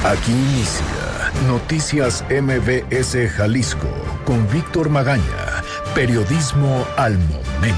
Aquí inicia Noticias MBS Jalisco con Víctor Magaña, periodismo al momento.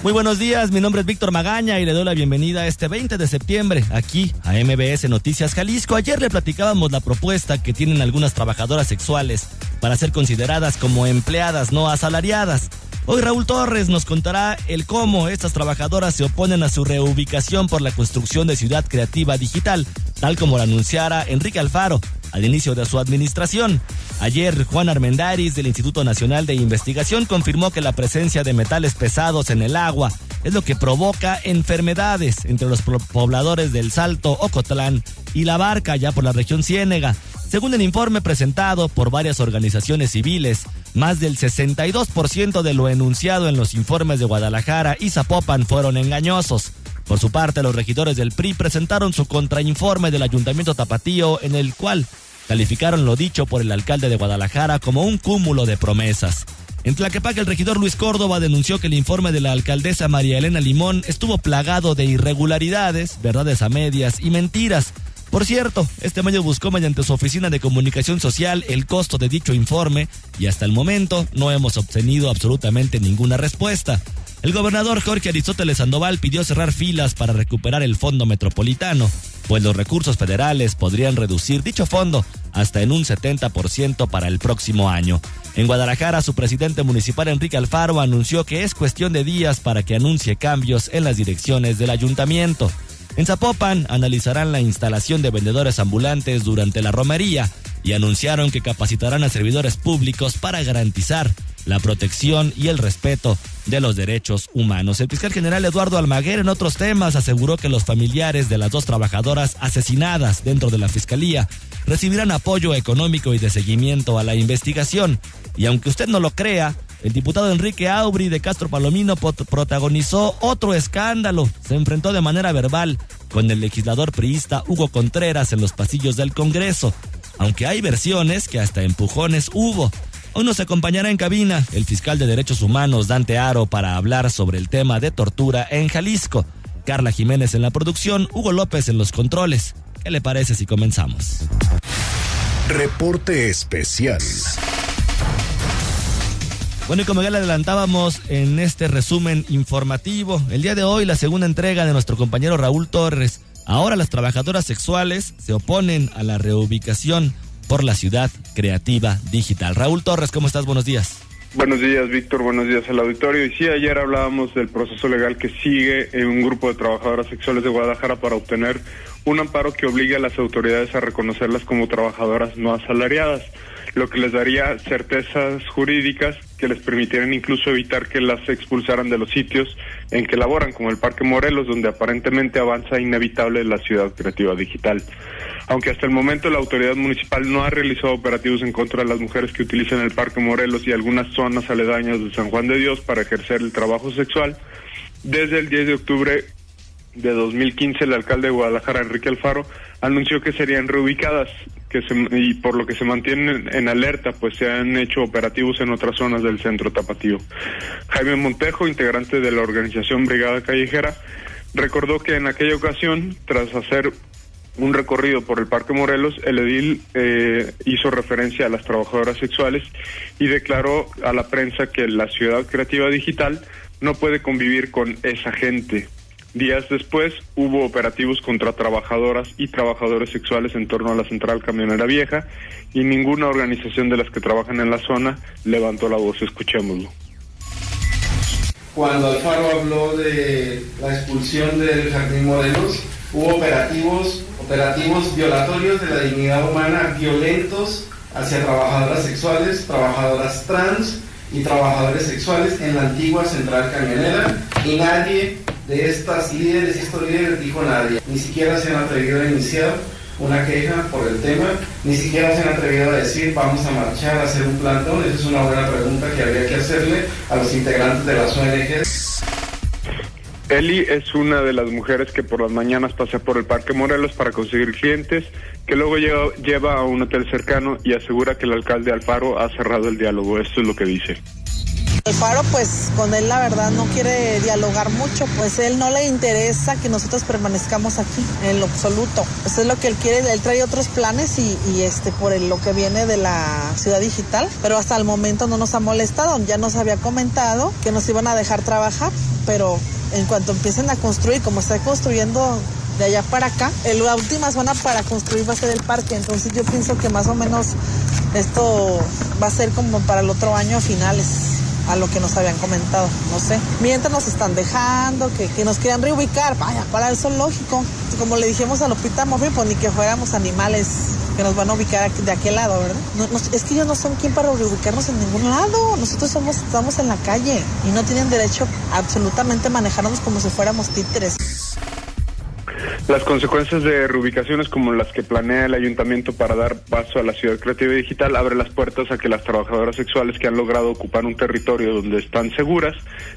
Muy buenos días, mi nombre es Víctor Magaña y le doy la bienvenida a este 20 de septiembre aquí a MBS Noticias Jalisco. Ayer le platicábamos la propuesta que tienen algunas trabajadoras sexuales para ser consideradas como empleadas no asalariadas. Hoy Raúl Torres nos contará el cómo estas trabajadoras se oponen a su reubicación por la construcción de Ciudad Creativa Digital, tal como lo anunciara Enrique Alfaro al inicio de su administración. Ayer, Juan Armendáriz del Instituto Nacional de Investigación confirmó que la presencia de metales pesados en el agua es lo que provoca enfermedades entre los pobladores del Salto, Ocotlán y La Barca, ya por la región Ciénega. Según el informe presentado por varias organizaciones civiles, más del 62% de lo enunciado en los informes de Guadalajara y Zapopan fueron engañosos. Por su parte, los regidores del PRI presentaron su contrainforme del Ayuntamiento Tapatío, en el cual calificaron lo dicho por el alcalde de Guadalajara como un cúmulo de promesas. En Tlaquepaque, el regidor Luis Córdoba denunció que el informe de la alcaldesa María Elena Limón estuvo plagado de irregularidades, verdades a medias y mentiras. Por cierto, este medio buscó mediante su oficina de comunicación social el costo de dicho informe y hasta el momento no hemos obtenido absolutamente ninguna respuesta. El gobernador Jorge Aristóteles Sandoval pidió cerrar filas para recuperar el fondo metropolitano, pues los recursos federales podrían reducir dicho fondo hasta en un 70% para el próximo año. En Guadalajara, su presidente municipal Enrique Alfaro anunció que es cuestión de días para que anuncie cambios en las direcciones del ayuntamiento. En Zapopan analizarán la instalación de vendedores ambulantes durante la romería y anunciaron que capacitarán a servidores públicos para garantizar la protección y el respeto de los derechos humanos. El fiscal general Eduardo Almaguer, en otros temas, aseguró que los familiares de las dos trabajadoras asesinadas dentro de la fiscalía recibirán apoyo económico y de seguimiento a la investigación. Y aunque usted no lo crea, el diputado Enrique Aubry de Castro Palomino protagonizó otro escándalo. Se enfrentó de manera verbal con el legislador priista Hugo Contreras en los pasillos del Congreso, aunque hay versiones que hasta empujones hubo. Hoy nos acompañará en cabina el fiscal de Derechos Humanos Dante Haro para hablar sobre el tema de tortura en Jalisco. Carla Jiménez en la producción, Hugo López en los controles. ¿Qué le parece si comenzamos? Reporte especial. Bueno, y como ya le adelantábamos en este resumen informativo, el día de hoy la segunda entrega de nuestro compañero Raúl Torres. Ahora las trabajadoras sexuales se oponen a la reubicación por la Ciudad Creativa Digital. Raúl Torres, ¿cómo estás? Buenos días. Buenos días, Víctor. Buenos días al auditorio. Y sí, ayer hablábamos del proceso legal que sigue en un grupo de trabajadoras sexuales de Guadalajara para obtener un amparo que obligue a las autoridades a reconocerlas como trabajadoras no asalariadas, lo que les daría certezas jurídicas que les permitieran incluso evitar que las expulsaran de los sitios en que laboran, como el Parque Morelos, donde aparentemente avanza inevitable la Ciudad Creativa Digital. Aunque hasta el momento la autoridad municipal no ha realizado operativos en contra de las mujeres que utilizan el Parque Morelos y algunas zonas aledañas de San Juan de Dios para ejercer el trabajo sexual, desde el 10 de octubre de 2015 el alcalde de Guadalajara, Enrique Alfaro, anunció que serían reubicadas, y por lo que se mantienen en alerta, pues se han hecho operativos en otras zonas del centro tapatío. Jaime Montejo, integrante de la organización Brigada Callejera, recordó que en aquella ocasión, tras hacer un recorrido por el Parque Morelos, el edil hizo referencia a las trabajadoras sexuales y declaró a la prensa que la Ciudad Creativa Digital no puede convivir con esa gente. Días después hubo operativos contra trabajadoras y trabajadores sexuales en torno a la Central Camionera Vieja y ninguna organización de las que trabajan en la zona levantó la voz. Escuchémoslo. Cuando Alfaro habló de la expulsión del Jardín Morelos, hubo operativos violatorios de la dignidad humana, violentos hacia trabajadoras sexuales, trabajadoras trans y trabajadores sexuales en la antigua Central Camionera, y nadie de estos líderes dijo nadie, ni siquiera se han atrevido a iniciar una queja por el tema, ni siquiera se han atrevido a decir vamos a marchar, a hacer un plantón. Esa es una buena pregunta que habría que hacerle a los integrantes de las ONGs. Eli es una de las mujeres que por las mañanas pasa por el Parque Morelos para conseguir clientes, que luego lleva a un hotel cercano y asegura que el alcalde Alfaro ha cerrado el diálogo. Esto es lo que dice. Alfaro, pues con él la verdad no quiere dialogar mucho, pues él no le interesa que nosotros permanezcamos aquí en lo absoluto. Eso es lo que él quiere, él trae otros planes y por lo que viene de la ciudad digital, pero hasta el momento no nos ha molestado. Ya nos había comentado que nos iban a dejar trabajar, pero en cuanto empiecen a construir, como está construyendo de allá para acá, la última zona para construir va a ser el parque, entonces yo pienso que más o menos esto va a ser como para el otro año a finales, a lo que nos habían comentado, no sé. Mientras nos están dejando, que nos quieran reubicar, vaya, para el zoológico. Como le dijimos a Lupita Murphy, pues ni que fuéramos animales que nos van a ubicar aquí, de aquel lado, ¿verdad? Es que ellos no son quien para reubicarnos en ningún lado. Nosotros estamos en la calle y no tienen derecho a absolutamente manejarnos como si fuéramos títeres. Las consecuencias de reubicaciones como las que planea el ayuntamiento para dar paso a la ciudad creativa y digital abre las puertas a que las trabajadoras sexuales que han logrado ocupar un territorio donde están seguras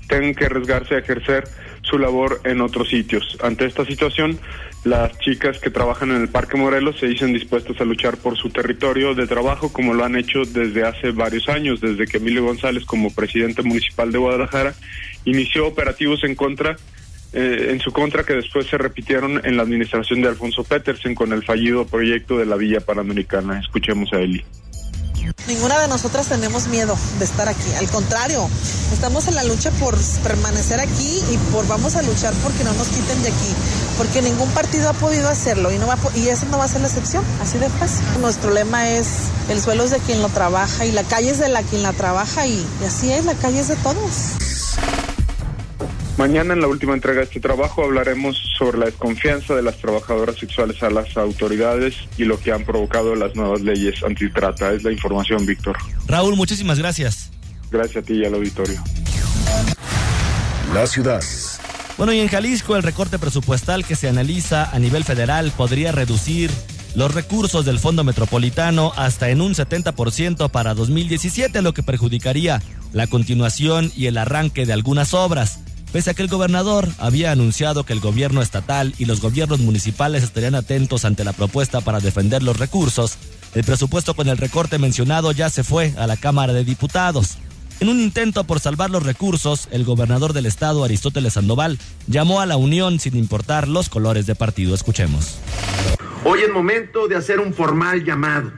tengan que arriesgarse a ejercer su labor en otros sitios. Ante esta situación, las chicas que trabajan en el Parque Morelos se dicen dispuestas a luchar por su territorio de trabajo como lo han hecho desde hace varios años, desde que Emilio González, como presidente municipal de Guadalajara, inició operativos en su contra que después se repitieron en la administración de Alfonso Petersen con el fallido proyecto de la Villa Panamericana. Escuchemos a Eli. Ninguna de nosotras tenemos miedo de estar aquí, al contrario, estamos en la lucha por permanecer aquí y vamos a luchar porque no nos quiten de aquí, porque ningún partido ha podido hacerlo y eso no va a ser la excepción, así de fácil. Nuestro lema es: el suelo es de quien lo trabaja y la calle es de quien la trabaja y así es, la calle es de todos. Mañana, en la última entrega de este trabajo, hablaremos sobre la desconfianza de las trabajadoras sexuales a las autoridades y lo que han provocado las nuevas leyes antitrata. Es la información, Víctor. Raúl, muchísimas gracias. Gracias a ti y al auditorio. La ciudad. Bueno, y en Jalisco el recorte presupuestal que se analiza a nivel federal podría reducir los recursos del Fondo Metropolitano hasta en un 70% para 2017, lo que perjudicaría la continuación y el arranque de algunas obras. Pese a que el gobernador había anunciado que el gobierno estatal y los gobiernos municipales estarían atentos ante la propuesta para defender los recursos, el presupuesto con el recorte mencionado ya se fue a la Cámara de Diputados. En un intento por salvar los recursos, el gobernador del estado, Aristóteles Sandoval, llamó a la unión sin importar los colores de partido. Escuchemos. Hoy es momento de hacer un formal llamado.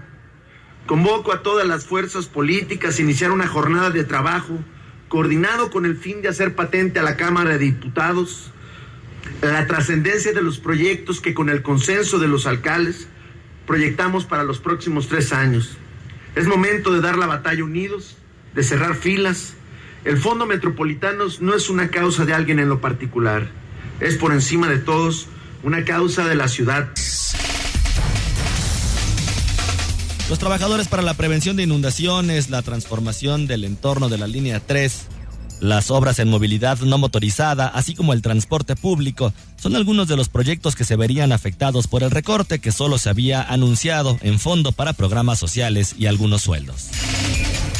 Convoco a todas las fuerzas políticas a iniciar una jornada de trabajo coordinado con el fin de hacer patente a la Cámara de Diputados la trascendencia de los proyectos que con el consenso de los alcaldes proyectamos para los próximos 3 años. Es momento de dar la batalla unidos, de cerrar filas. El Fondo Metropolitano no es una causa de alguien en lo particular, es por encima de todos una causa de la ciudad. Los trabajadores para la prevención de inundaciones, la transformación del entorno de la línea 3, las obras en movilidad no motorizada, así como el transporte público, son algunos de los proyectos que se verían afectados por el recorte que solo se había anunciado en fondo para programas sociales y algunos sueldos.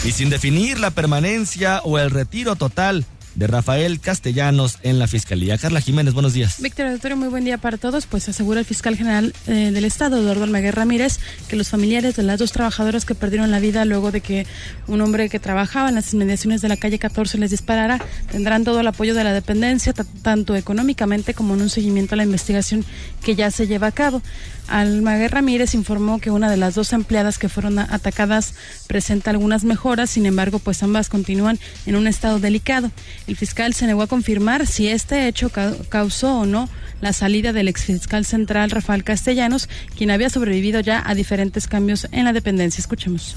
Y sin definir la permanencia o el retiro total de Rafael Castellanos en la Fiscalía. Carla Jiménez, buenos días. Víctor Auditorio, muy buen día para todos. Pues asegura el fiscal general del Estado, Eduardo Almaguer Ramírez, que los familiares de las 2 trabajadoras que perdieron la vida luego de que un hombre que trabajaba en las inmediaciones de la calle 14 les disparara, tendrán todo el apoyo de la dependencia, tanto económicamente como en un seguimiento a la investigación que ya se lleva a cabo. Almaguer Ramírez informó que una de las 2 empleadas que fueron atacadas presenta algunas mejoras, sin embargo, pues ambas continúan en un estado delicado. El fiscal se negó a confirmar si este hecho causó o no la salida del exfiscal central Rafael Castellanos, quien había sobrevivido ya a diferentes cambios en la dependencia. Escuchemos.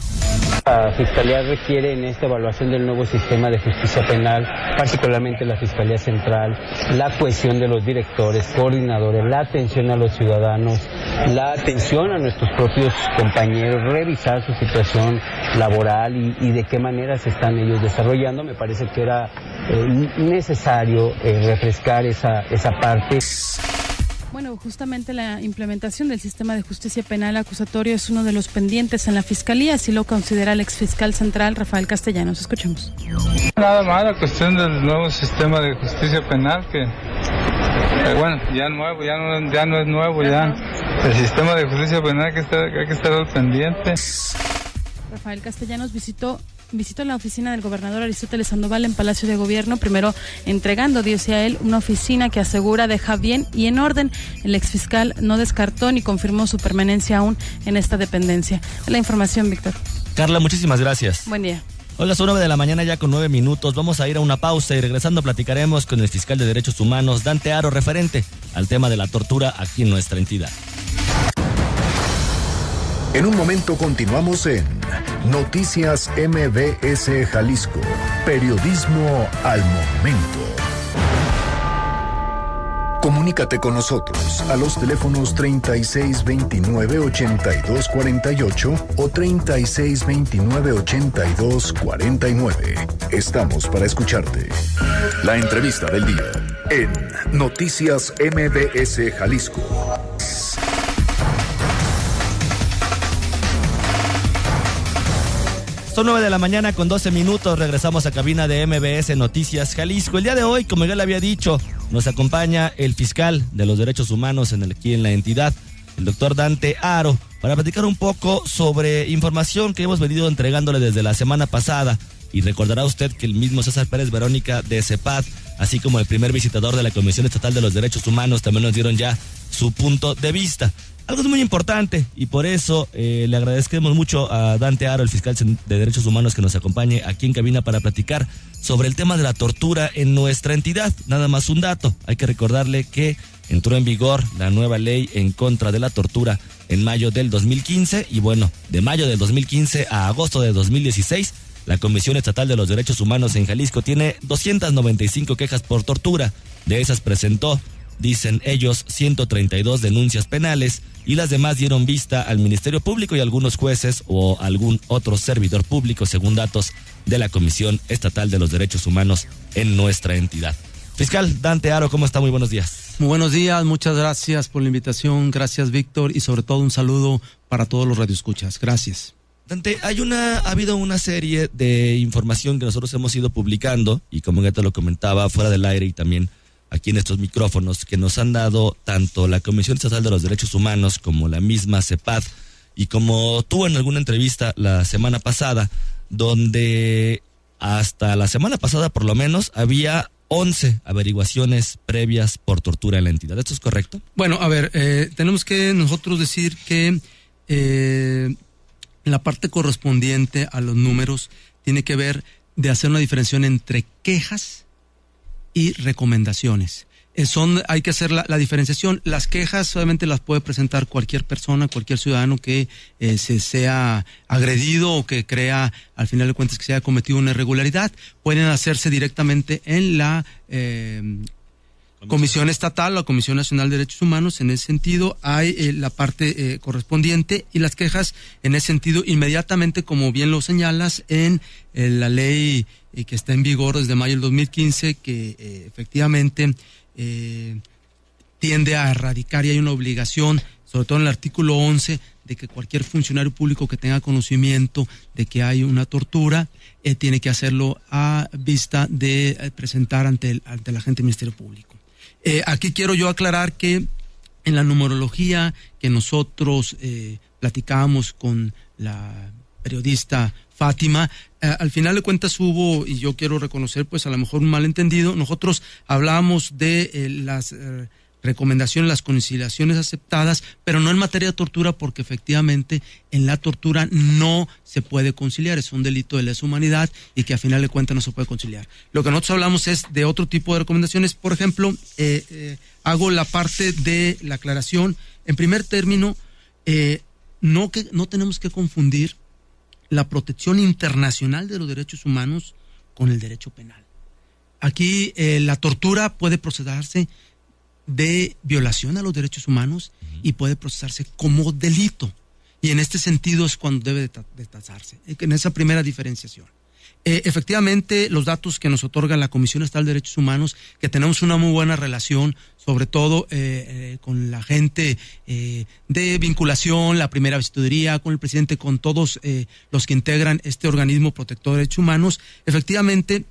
La Fiscalía requiere en esta evaluación del nuevo sistema de justicia penal, particularmente la Fiscalía Central, la cohesión de los directores, coordinadores, la atención a los ciudadanos, la atención a nuestros propios compañeros, revisar su situación laboral y de qué manera se están ellos desarrollando. Me parece que era necesario refrescar esa parte. Bueno, justamente la implementación del sistema de justicia penal acusatorio es uno de los pendientes en la Fiscalía, así lo considera el exfiscal central Rafael Castellanos. Escuchemos. Nada más la cuestión del nuevo sistema de justicia penal que bueno, ya no es nuevo, ya el sistema de justicia penal hay que estar al pendiente. Rafael Castellanos visitó visitó la oficina del gobernador Aristóteles Sandoval en Palacio de Gobierno, primero entregando, dice a él, una oficina que asegura deja bien y en orden. El exfiscal no descartó ni confirmó su permanencia aún en esta dependencia. La información, Víctor. Carla, muchísimas gracias. Buen día. Hoy las 9 de la mañana ya con 9 minutos. Vamos a ir a una pausa y regresando platicaremos con el fiscal de Derechos Humanos, Dante Aro, referente al tema de la tortura aquí en nuestra entidad. En un momento continuamos en Noticias MBS Jalisco. Periodismo al momento. Comunícate con nosotros a los teléfonos 3629-8248 o 3629-8249. Estamos para escucharte. La entrevista del día en Noticias MBS Jalisco. Son 9 de la mañana con 12 minutos. Regresamos a cabina de MBS Noticias Jalisco. El día de hoy, como ya le había dicho, nos acompaña el fiscal de los derechos humanos aquí en la entidad, el doctor Dante Aro, para platicar un poco sobre información que hemos venido entregándole desde la semana pasada. Y recordará usted que el mismo César Pérez Verónica de CEPAD, así como el primer visitador de la Comisión Estatal de los Derechos Humanos, también nos dieron ya su punto de vista. Algo muy importante, y por eso le agradecemos mucho a Dante Aro, el fiscal de Derechos Humanos, que nos acompañe aquí en cabina para platicar sobre el tema de la tortura en nuestra entidad. Nada más un dato, hay que recordarle que entró en vigor la nueva ley en contra de la tortura en mayo del 2015, y bueno, de mayo del 2015 a agosto de 2016, la Comisión Estatal de los Derechos Humanos en Jalisco tiene 295 quejas por tortura. De esas presentó, dicen ellos, 132 denuncias penales, y las demás dieron vista al Ministerio Público y algunos jueces o algún otro servidor público, según datos de la Comisión Estatal de los Derechos Humanos en nuestra entidad. Fiscal Dante Aro, ¿cómo está? Muy buenos días. Muy buenos días, muchas gracias por la invitación, gracias Víctor, y sobre todo un saludo para todos los radioescuchas. Gracias. Dante, ha habido una serie de información que nosotros hemos ido publicando, y como ya te lo comentaba fuera del aire y también aquí en estos micrófonos, que nos han dado tanto la Comisión Estatal de los Derechos Humanos como la misma CEPAD, y como tú en alguna entrevista la semana pasada, donde hasta la semana pasada por lo menos había 11 averiguaciones previas por tortura en la entidad. ¿Esto es correcto? Bueno, a ver, tenemos que nosotros decir que la parte correspondiente a los números tiene que ver de hacer una diferenciación entre quejas y recomendaciones. Hay que hacer la diferenciación. Las quejas obviamente las puede presentar cualquier persona, cualquier ciudadano que se sea agredido o que crea, al final de cuentas, que se haya cometido una irregularidad. Pueden hacerse directamente en la Comisión Estatal, la Comisión Nacional de Derechos Humanos. En ese sentido hay la parte correspondiente, y las quejas en ese sentido inmediatamente, como bien lo señalas, en la ley que está en vigor desde mayo del 2015, que efectivamente tiende a erradicar, y hay una obligación, sobre todo en el artículo 11, de que cualquier funcionario público que tenga conocimiento de que hay una tortura tiene que hacerlo a vista de presentar ante la agente del Ministerio Público. Aquí quiero yo aclarar que en la numerología que nosotros platicábamos con la periodista Fátima, al final de cuentas hubo, y yo quiero reconocer pues a lo mejor un malentendido. Nosotros hablábamos de las recomendaciones, las conciliaciones aceptadas, pero no en materia de tortura, porque efectivamente en la tortura no se puede conciliar, es un delito de lesa humanidad y que a final de cuentas no se puede conciliar. Lo que nosotros hablamos es de otro tipo de recomendaciones. Por ejemplo, hago la parte de la aclaración. En primer término, no tenemos que confundir la protección internacional de los derechos humanos con el derecho penal. Aquí la tortura puede procesarse de violación a los derechos humanos y puede procesarse como delito. Y en este sentido es cuando debe de tasarse, en esa primera diferenciación. Efectivamente, los datos que nos otorga la Comisión Estatal de Derechos Humanos, que tenemos una muy buena relación, sobre todo con la gente de vinculación, la primera visitaduría, con el presidente, con todos los que integran este organismo protector de derechos humanos. Efectivamente,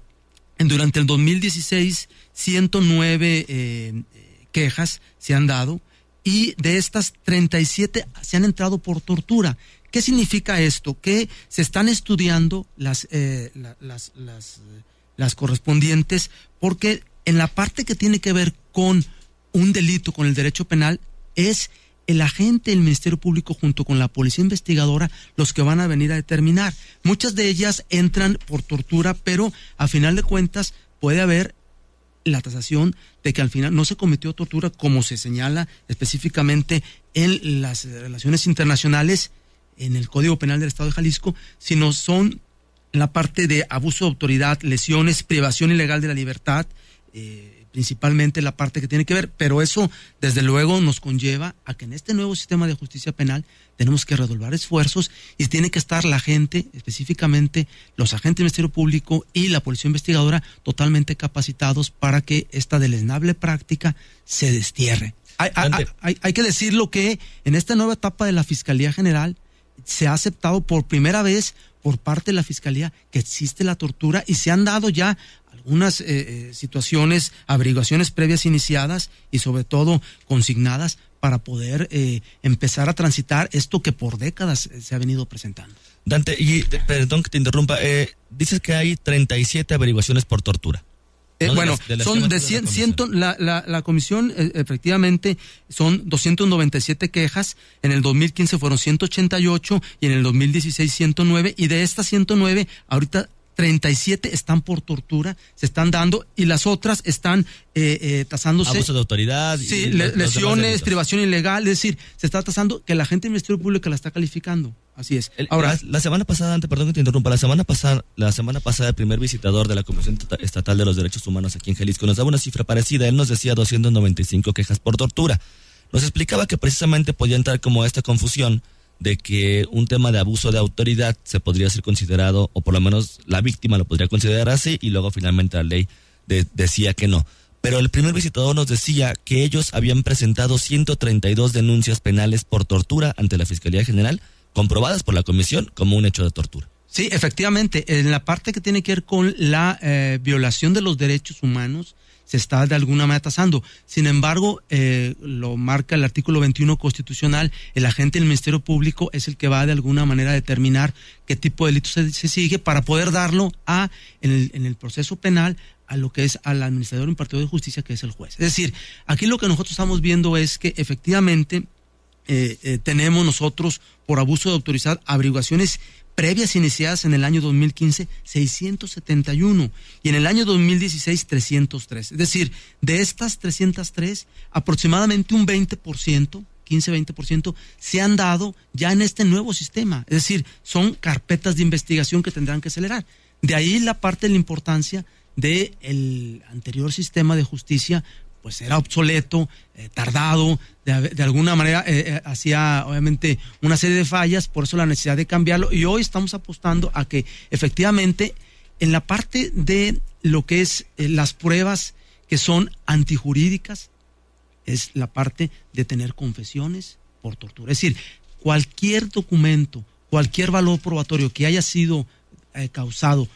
durante el 2016, 109 quejas se han dado, y de estas 37 se han entrado por tortura, ¿Qué significa esto? Que se están estudiando las correspondientes, porque en la parte que tiene que ver con un delito, con el derecho penal, es el agente del Ministerio Público junto con la policía investigadora los que van a venir a determinar. Muchas de ellas entran por tortura, pero a final de cuentas puede haber la tasación de que al final no se cometió tortura como se señala específicamente en las relaciones internacionales, en el Código Penal del Estado de Jalisco, sino son la parte de abuso de autoridad, lesiones, privación ilegal de la libertad, principalmente la parte que tiene que ver, pero eso desde luego nos conlleva a que en este nuevo sistema de justicia penal tenemos que redoblar esfuerzos y tiene que estar la gente, específicamente los agentes del Ministerio Público y la policía investigadora totalmente capacitados para que esta deleznable práctica se destierre. Hay que decirlo que en esta nueva etapa de la Fiscalía General se ha aceptado por primera vez por parte de la Fiscalía que existe la tortura y se han dado ya algunas situaciones, averiguaciones previas iniciadas y sobre todo consignadas para poder empezar a transitar esto que por décadas se ha venido presentando. Dante, y perdón que te interrumpa, dices que hay 37 averiguaciones por tortura. ¿No? Bueno, son de 100, la comisión efectivamente son 297 quejas, en el 2015 fueron 188 y en el 2016 109, y de estas 109 ahorita 37 están por tortura, se están dando, y las otras están tasándose. Abuso de autoridad. Sí, lesiones, privación ilegal, es decir, se está tasando que la gente del Ministerio Público la está calificando. Así es. Ahora, la semana pasada, perdón que te interrumpa, la semana pasada el primer visitador de la Comisión Estatal de los Derechos Humanos aquí en Jalisco nos daba una cifra parecida. Él nos decía 295 quejas por tortura. Nos explicaba que precisamente podía entrar como esta confusión de que un tema de abuso de autoridad se podría ser considerado, o por lo menos la víctima lo podría considerar así, y luego finalmente la ley decía que no. Pero el primer visitador nos decía que ellos habían presentado 132 denuncias penales por tortura ante la Fiscalía General, comprobadas por la comisión como un hecho de tortura. Sí, efectivamente, en la parte que tiene que ver con la violación de los derechos humanos, se está de alguna manera tasando. Sin embargo, lo marca el artículo 21 constitucional, el agente del Ministerio Público es el que va de alguna manera a determinar qué tipo de delito se sigue para poder darlo en el proceso penal a lo que es al administrador impartidor de justicia, que es el juez. Es decir, aquí lo que nosotros estamos viendo es que efectivamente tenemos nosotros por abuso de autoridad averiguaciones previas iniciadas en el año 2015, 671, y en el año 2016, 303. Es decir, de estas 303, aproximadamente un 20%, 15-20%, se han dado ya en este nuevo sistema. Es decir, son carpetas de investigación que tendrán que acelerar. De ahí la parte de la importancia del anterior sistema de justicia, pues era obsoleto, tardado, de alguna manera hacía obviamente una serie de fallas, por eso la necesidad de cambiarlo, y hoy estamos apostando a que efectivamente en la parte de lo que es las pruebas que son antijurídicas, es la parte de tener confesiones por tortura. Es decir, cualquier documento, cualquier valor probatorio que haya sido causado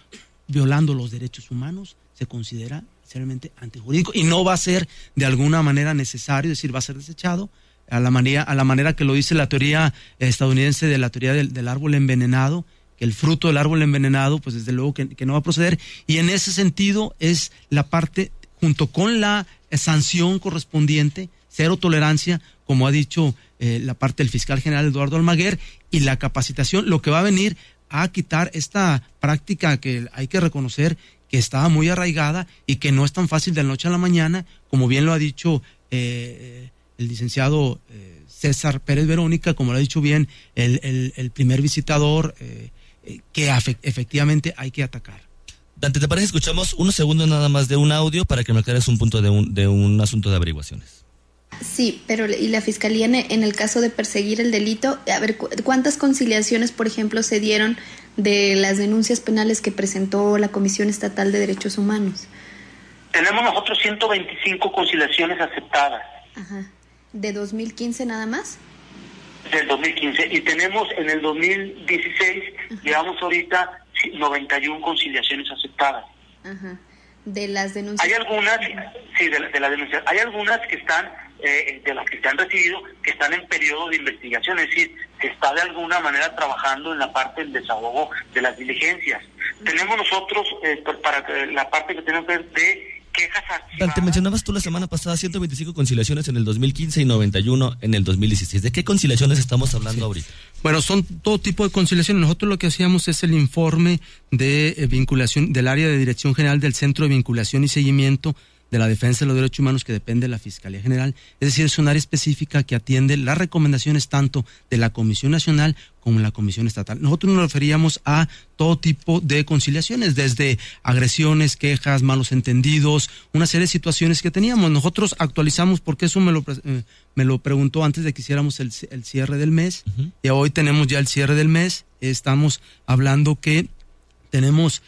violando los derechos humanos, se considera seriamente antijurídico y no va a ser de alguna manera necesario, es decir, va a ser desechado a la manera que lo dice la teoría estadounidense de la teoría del árbol envenenado, que el fruto del árbol envenenado, pues desde luego que no va a proceder, y en ese sentido es la parte, junto con la sanción correspondiente, cero tolerancia, como ha dicho la parte del fiscal general Eduardo Almaguer, y la capacitación, lo que va a venir a quitar esta práctica que hay que reconocer que estaba muy arraigada y que no es tan fácil de la noche a la mañana, como bien lo ha dicho el licenciado César Pérez Verónica, como lo ha dicho bien el primer visitador, que efectivamente hay que atacar. Dante, ¿te parece? Escuchamos unos segundos nada más de un audio para que me aclares un punto de un asunto de averiguaciones. Sí, pero y la Fiscalía en el caso de perseguir el delito, a ver, ¿cuántas conciliaciones, por ejemplo, se dieron de las denuncias penales que presentó la Comisión Estatal de Derechos Humanos? Tenemos nosotros 125 conciliaciones aceptadas. Ajá. ¿De 2015 nada más? Del 2015. Y tenemos en el 2016, llevamos ahorita 91 conciliaciones aceptadas. Ajá. De las denuncias. Hay algunas, sí, de las denuncias. Hay algunas que están de las que se han recibido, que están en periodo de investigación, es decir, se está de alguna manera trabajando en la parte del desahogo de las diligencias. Tenemos nosotros, para la parte que tenemos que ver de quejas archivadas. Te mencionabas tú la semana pasada 125 conciliaciones en el 2015 y 91 en el 2016. ¿De qué conciliaciones estamos hablando ahorita? Bueno, son todo tipo de conciliaciones. Nosotros lo que hacíamos es el informe de vinculación del área de Dirección General del Centro de Vinculación y Seguimiento de la Defensa de los Derechos Humanos, que depende de la Fiscalía General. Es decir, es un área específica que atiende las recomendaciones tanto de la Comisión Nacional como la Comisión Estatal. Nosotros nos referíamos a todo tipo de conciliaciones, desde agresiones, quejas, malos entendidos, una serie de situaciones que teníamos. Nosotros actualizamos, porque eso me lo preguntó antes de que hiciéramos el cierre del mes, y hoy tenemos ya el cierre del mes. Estamos hablando que tenemos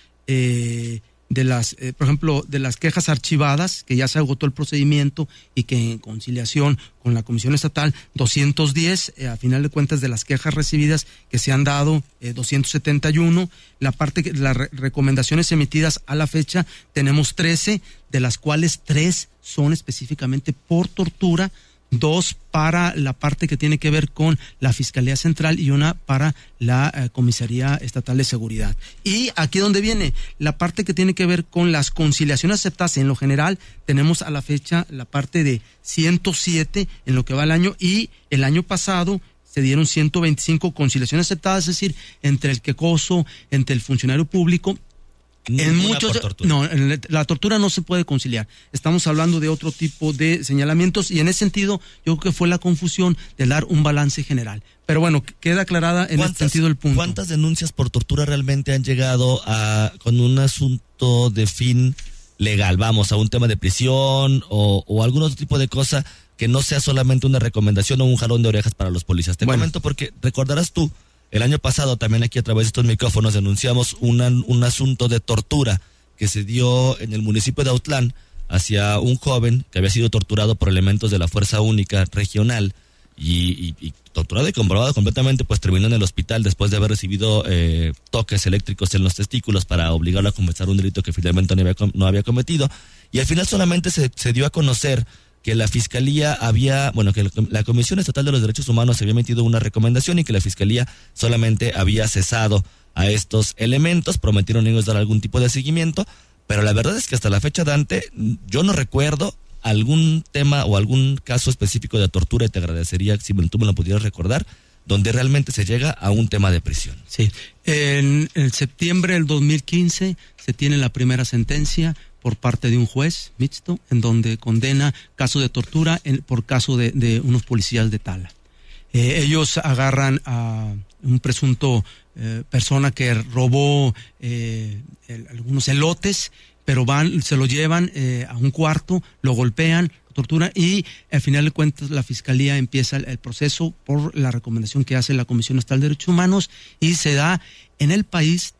por ejemplo, de las quejas archivadas, que ya se agotó el procedimiento y que en conciliación con la Comisión Estatal, 210, a final de cuentas de las quejas recibidas que se han dado, 271, las recomendaciones emitidas a la fecha, tenemos 13, de las cuales 3 son específicamente por tortura, 2 para la parte que tiene que ver con la Fiscalía Central y una para la Comisaría Estatal de Seguridad. Y aquí donde viene la parte que tiene que ver con las conciliaciones aceptadas en lo general, tenemos a la fecha la parte de 107 en lo que va el año, y el año pasado se dieron 125 conciliaciones aceptadas, es decir, entre el quejoso, entre el funcionario público. En muchos, no, la tortura no se puede conciliar. Estamos hablando de otro tipo de señalamientos, y en ese sentido yo creo que fue la confusión de dar un balance general. Pero bueno, queda aclarada en este sentido el punto. ¿Cuántas denuncias por tortura realmente han llegado con un asunto de fin legal? Vamos, a un tema de prisión o algún otro tipo de cosa que no sea solamente una recomendación o un jalón de orejas para los policías. Te comento porque recordarás tú, el año pasado también aquí a través de estos micrófonos denunciamos un asunto de tortura que se dio en el municipio de Autlán hacia un joven que había sido torturado por elementos de la Fuerza Única Regional y torturado y comprobado completamente, pues terminó en el hospital después de haber recibido toques eléctricos en los testículos para obligarlo a confesar un delito que finalmente no había cometido. Y al final solamente se dio a conocer que la Fiscalía que la Comisión Estatal de los Derechos Humanos había emitido una recomendación y que la Fiscalía solamente había cesado a estos elementos. Prometieron ellos dar algún tipo de seguimiento, pero la verdad es que hasta la fecha, Dante, yo no recuerdo algún tema o algún caso específico de tortura, y te agradecería si tú me lo pudieras recordar, donde realmente se llega a un tema de prisión. Sí, en septiembre del 2015 se tiene la primera sentencia por parte de un juez mixto, en donde condena caso de tortura por caso de unos policías de Tala. Ellos agarran a un presunto persona que robó algunos elotes, pero se lo llevan a un cuarto, lo golpean, lo torturan, y al final de cuentas la Fiscalía empieza el proceso por la recomendación que hace la Comisión Estatal de Derechos Humanos, y se da en el país.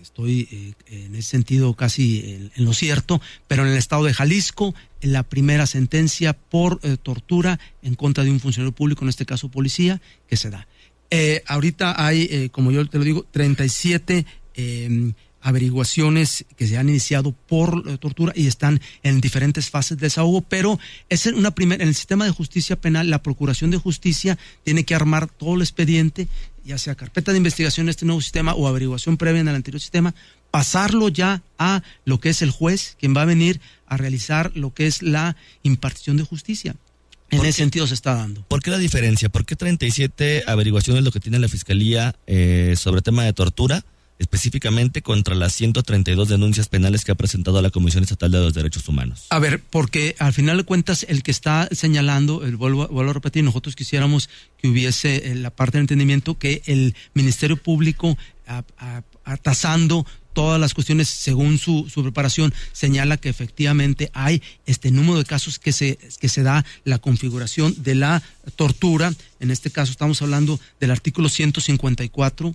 Estoy en ese sentido casi en lo cierto, pero en el estado de Jalisco, en la primera sentencia por tortura en contra de un funcionario público, en este caso policía, que se da. Ahorita hay, como yo te lo digo, 37 averiguaciones que se han iniciado por tortura y están en diferentes fases de desahogo, pero es en el sistema de justicia penal, la Procuración de Justicia tiene que armar todo el expediente, ya sea carpeta de investigación en este nuevo sistema o averiguación previa en el anterior sistema, pasarlo ya a lo que es el juez, quien va a venir a realizar lo que es la impartición de justicia. En ese sentido se está dando. ¿Por qué la diferencia? ¿Por qué 37 averiguaciones lo que tiene la Fiscalía sobre tema de tortura, específicamente contra las 132 denuncias penales que ha presentado la Comisión Estatal de los Derechos Humanos? A ver, porque al final de cuentas el que está señalando, vuelvo a repetir, nosotros quisiéramos que hubiese la parte de entendimiento que el Ministerio Público, tasando todas las cuestiones según su preparación, señala que efectivamente hay este número de casos que se da la configuración de la tortura. En este caso estamos hablando del artículo 154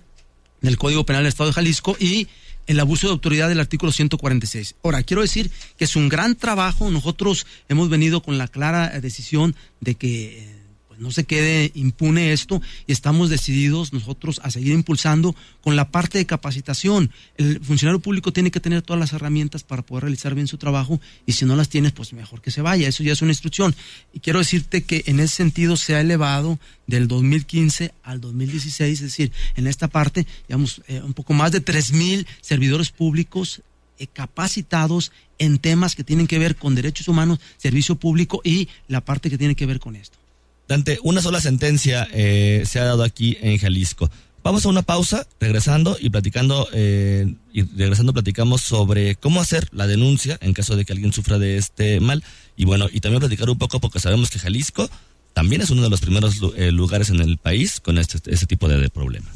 del Código Penal del Estado de Jalisco y el abuso de autoridad del artículo 146. Ahora, quiero decir que es un gran trabajo. Nosotros hemos venido con la clara decisión de que pues no se quede impune esto, y estamos decididos nosotros a seguir impulsando con la parte de capacitación. El funcionario público tiene que tener todas las herramientas para poder realizar bien su trabajo, y si no las tienes, pues mejor que se vaya. Eso ya es una instrucción. Y quiero decirte que en ese sentido se ha elevado del 2015 al 2016, es decir, en esta parte, digamos, un poco más de 3,000 servidores públicos capacitados en temas que tienen que ver con derechos humanos, servicio público y la parte que tiene que ver con esto. Dante, una sola sentencia se ha dado aquí en Jalisco. Vamos a una pausa, regresando platicamos sobre cómo hacer la denuncia en caso de que alguien sufra de este mal, y bueno, y también platicar un poco porque sabemos que Jalisco también es uno de los primeros lugares en el país con este tipo de problema.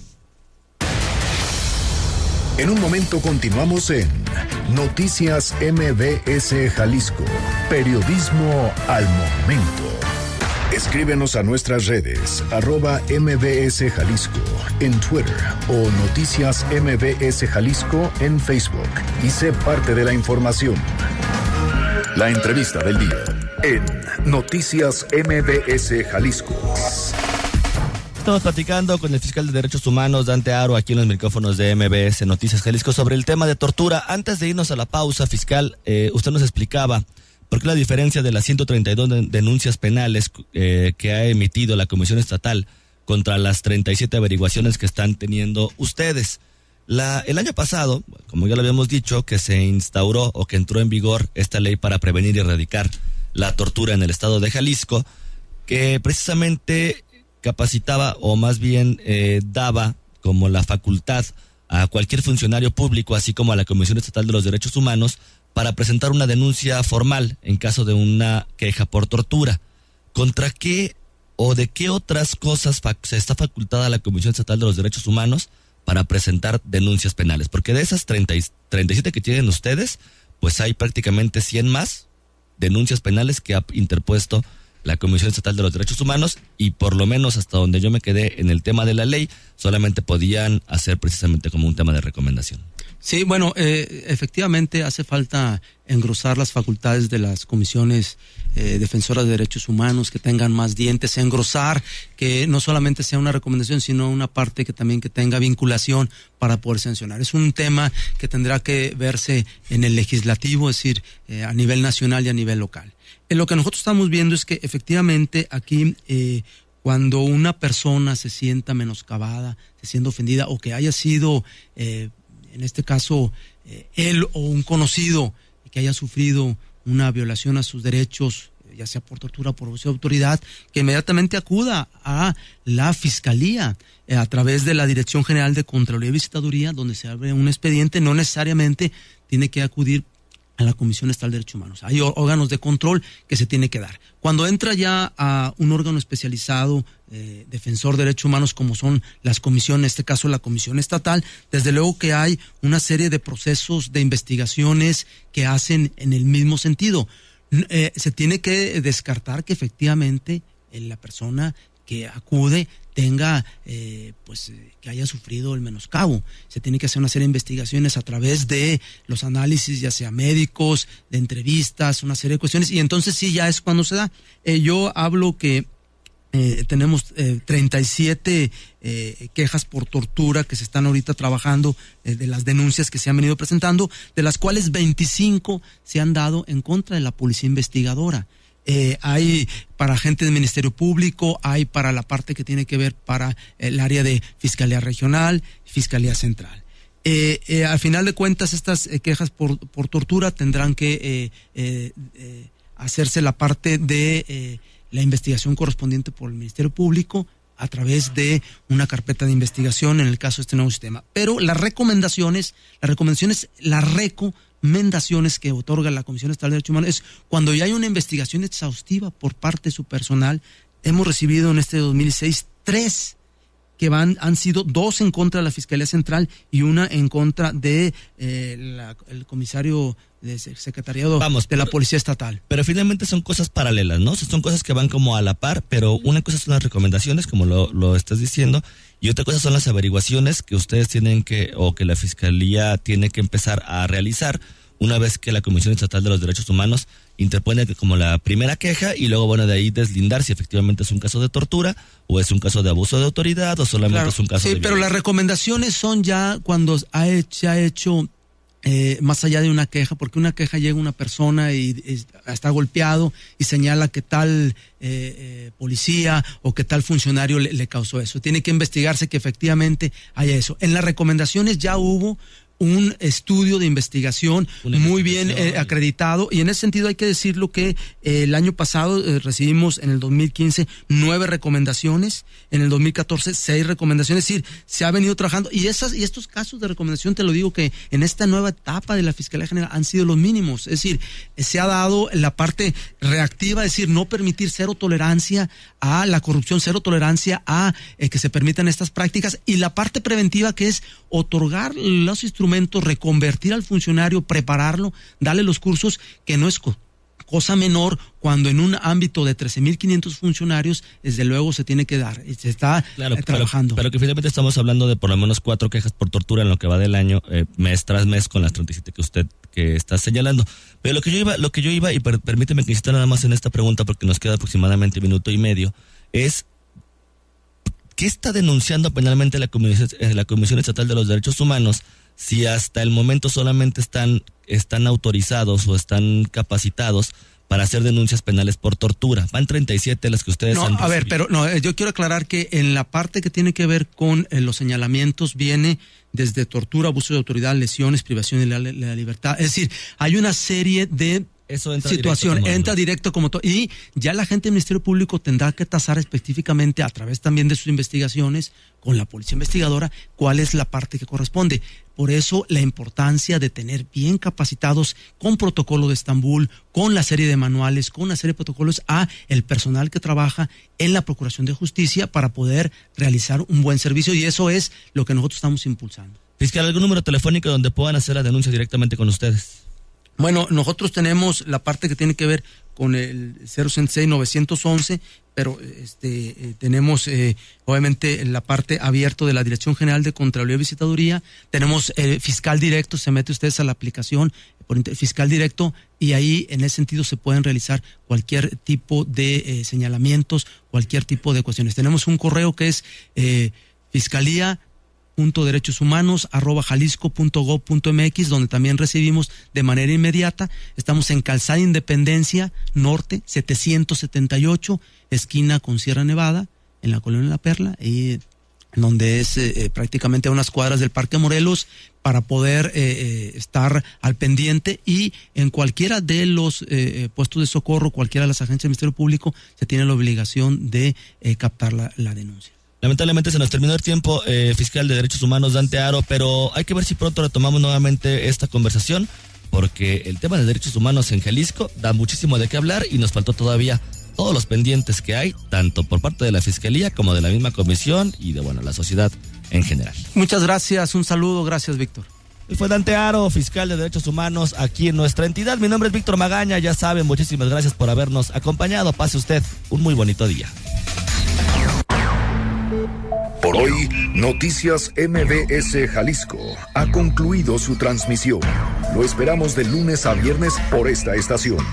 En un momento continuamos en Noticias MBS Jalisco. Periodismo al momento. Escríbenos a nuestras redes, @MBS Jalisco en Twitter o Noticias MBS Jalisco en Facebook y sé parte de la información. La entrevista del día en Noticias MBS Jalisco. Estamos platicando con el fiscal de Derechos Humanos, Dante Haro, aquí en los micrófonos de MBS Noticias Jalisco sobre el tema de tortura. Antes de irnos a la pausa, fiscal, usted nos explicaba por qué la diferencia de las 132 denuncias penales que ha emitido la Comisión Estatal contra las 37 averiguaciones que están teniendo ustedes. El año pasado, como ya lo habíamos dicho, que se instauró o que entró en vigor esta ley para prevenir y erradicar la tortura en el estado de Jalisco, que precisamente capacitaba o más bien daba como la facultad a cualquier funcionario público, así como a la Comisión Estatal de los Derechos Humanos, para presentar una denuncia formal en caso de una queja por tortura. ¿Contra qué o de qué otras cosas se está facultada la Comisión Estatal de los Derechos Humanos para presentar denuncias penales? Porque de esas 37 que tienen ustedes, pues hay prácticamente 100 más denuncias penales que ha interpuesto la Comisión Estatal de los Derechos Humanos, y por lo menos hasta donde yo me quedé en el tema de la ley, solamente podían hacer precisamente como un tema de recomendación. Sí, bueno, efectivamente hace falta engrosar las facultades de las comisiones defensoras de derechos humanos, que tengan más dientes, engrosar, que no solamente sea una recomendación, sino una parte que también que tenga vinculación para poder sancionar. Es un tema que tendrá que verse en el legislativo, es decir, a nivel nacional y a nivel local. Lo que nosotros estamos viendo es que efectivamente aquí cuando una persona se sienta menoscabada, se sienta ofendida, o que haya sido, en este caso, él o un conocido que haya sufrido una violación a sus derechos, ya sea por tortura o por abuso de autoridad, que inmediatamente acuda a la Fiscalía a través de la Dirección General de Contraloría y Visitaduría, donde se abre un expediente. No necesariamente tiene que acudir a la Comisión Estatal de Derechos Humanos. Hay órganos de control que se tiene que dar. Cuando entra ya a un órgano especializado, defensor de derechos humanos, como son las comisiones, en este caso la Comisión Estatal, desde luego que hay una serie de procesos de investigaciones que hacen en el mismo sentido. Se tiene que descartar que efectivamente la persona que acude tenga, que haya sufrido el menoscabo. Se tiene que hacer una serie de investigaciones a través de los análisis, ya sea médicos, de entrevistas, una serie de cuestiones, y entonces sí, ya es cuando se da. Yo hablo que tenemos 37 quejas por tortura que se están ahorita trabajando, de las denuncias que se han venido presentando, de las cuales 25 se han dado en contra de la policía investigadora. Hay para gente del Ministerio Público, hay para la parte que tiene que ver para el área de Fiscalía Regional, Fiscalía Central. Al final de cuentas, estas quejas por tortura tendrán que hacerse la parte de la investigación correspondiente por el Ministerio Público a través de una carpeta de investigación en el caso de este nuevo sistema. Pero las recomendaciones que otorga la Comisión Estatal de Derechos Humanos es cuando ya hay una investigación exhaustiva por parte de su personal. Hemos recibido en este 2016 3 que han sido 2 en contra de la Fiscalía Central y una en contra de el comisario de secretariado de la Policía Estatal. Pero finalmente son cosas paralelas, ¿no? Son cosas que van como a la par, pero una cosa son las recomendaciones, como lo estás diciendo, y otra cosa son las averiguaciones que ustedes tienen que, o que la Fiscalía tiene que empezar a realizar una vez que la Comisión Estatal de los Derechos Humanos interpone como la primera queja y luego, bueno, de ahí deslindar si efectivamente es un caso de tortura o es un caso de abuso de autoridad o solamente es un caso de pero las recomendaciones son ya cuando se ha hecho más allá de una queja, porque una queja llega una persona y está golpeado y señala que tal policía o que tal funcionario le causó eso. Tiene que investigarse que efectivamente haya eso. En las recomendaciones ya hubo un estudio de investigación muy bien acreditado, y en ese sentido hay que decirlo que el año pasado recibimos en el 2015 9 recomendaciones, en el 2014 6 recomendaciones, es decir, se ha venido trabajando, y estos casos de recomendación, te lo digo, que en esta nueva etapa de la Fiscalía General han sido los mínimos, es decir, se ha dado la parte reactiva, es decir, no permitir, cero tolerancia a la corrupción, cero tolerancia a que se permitan estas prácticas, y la parte preventiva, que es otorgar los instrumentos, reconvertir al funcionario, prepararlo, darle los cursos, que no es cosa menor cuando en un ámbito de 13,500 funcionarios, desde luego se tiene que dar, se está trabajando. Pero que finalmente estamos hablando de por lo menos 4 quejas por tortura en lo que va del año, mes tras mes, con las 37 que está señalando. Pero lo que yo iba, y permíteme que insista nada más en esta pregunta porque nos queda aproximadamente 1.5 minutos, es ¿qué está denunciando penalmente la Comisión Estatal de los Derechos Humanos si hasta el momento solamente están autorizados o están capacitados para hacer denuncias penales por tortura? Van 37 las que ustedes han recibido. A ver, pero yo quiero aclarar que en la parte que tiene que ver con los señalamientos viene desde tortura, abuso de autoridad, lesiones, privación de la libertad. Es decir, hay una serie de situación, entra directo como todo, y ya la gente del Ministerio Público tendrá que tasar específicamente a través también de sus investigaciones con la policía investigadora cuál es la parte que corresponde. Por eso la importancia de tener bien capacitados con protocolo de Estambul, con la serie de manuales, con una serie de protocolos a el personal que trabaja en la Procuración de Justicia para poder realizar un buen servicio, y eso es lo que nosotros estamos impulsando. Fiscal, ¿algún número telefónico donde puedan hacer la denuncia directamente con ustedes? Bueno, nosotros tenemos la parte que tiene que ver con el 066-911, pero tenemos obviamente la parte abierta de la Dirección General de Contraloría y Visitaduría, tenemos fiscal directo, se mete ustedes a la aplicación fiscal directo, y ahí en ese sentido se pueden realizar cualquier tipo de señalamientos, cualquier tipo de cuestiones. Tenemos un correo que es fiscalía.derechoshumanos@jalisco.gov.mx, donde también recibimos de manera inmediata. Estamos en Calzada Independencia Norte 778, esquina con Sierra Nevada, en la Colonia La Perla, y donde es prácticamente a unas cuadras del Parque Morelos, para poder estar al pendiente, y en cualquiera de los puestos de socorro, cualquiera de las agencias del Ministerio Público, se tiene la obligación de captar la denuncia. Lamentablemente se nos terminó el tiempo, fiscal de Derechos Humanos Dante Haro, pero hay que ver si pronto retomamos nuevamente esta conversación, porque el tema de derechos humanos en Jalisco da muchísimo de qué hablar y nos faltó todavía todos los pendientes que hay, tanto por parte de la Fiscalía como de la misma comisión y de, la sociedad en general. Muchas gracias, un saludo, gracias, Víctor. Fue Dante Haro, fiscal de Derechos Humanos aquí en nuestra entidad. Mi nombre es Víctor Magaña, ya saben, muchísimas gracias por habernos acompañado. Pase usted un muy bonito día. Por hoy, Noticias MBS Jalisco ha concluido su transmisión. Lo esperamos de lunes a viernes por esta estación.